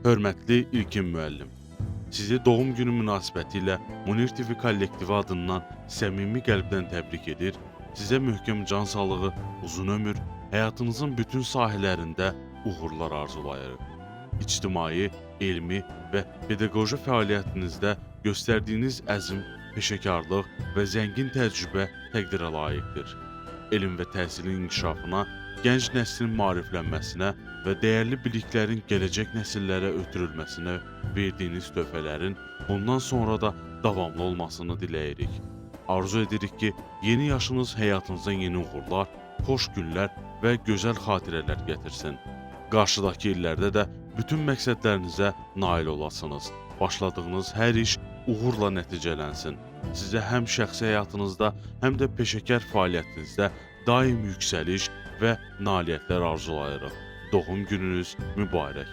Hörmətli İlkin müəllim, sizi doğum günü münasibətilə Munir TV kollektivi adından səmimi qəlbdən təbrik edir, sizə möhkəm can sağlığı, uzun ömür, həyatınızın bütün sahələrində uğurlar arzulayırıq. İctimai, elmi və pedaqoji fəaliyyətinizdə göstərdiyiniz əzm, peşəkarlıq və zəngin təcrübə təqdirə layiqdir. Elm və təhsilin inkişafına, gənc nəslin maariflənməsinə və dəyərli biliklərin gələcək nəsillərə ötürülməsinə verdiyiniz töhfələrin bundan sonra da davamlı olmasını diləyirik. Arzu edirik ki, yeni yaşınız həyatınıza yeni uğurlar, xoş günlər və gözəl xatirələr gətirsin. Qarşıdakı illərdə də bütün məqsədlərinizə nail olasınız. Başladığınız hər iş uğurla nəticələnsin. Sizə həm şəxsi həyatınızda, həm də peşəkar fəaliyyətinizdə daim yüksəliş və nailiyyətlər arzulayırıq. Doğum gününüz mübarək.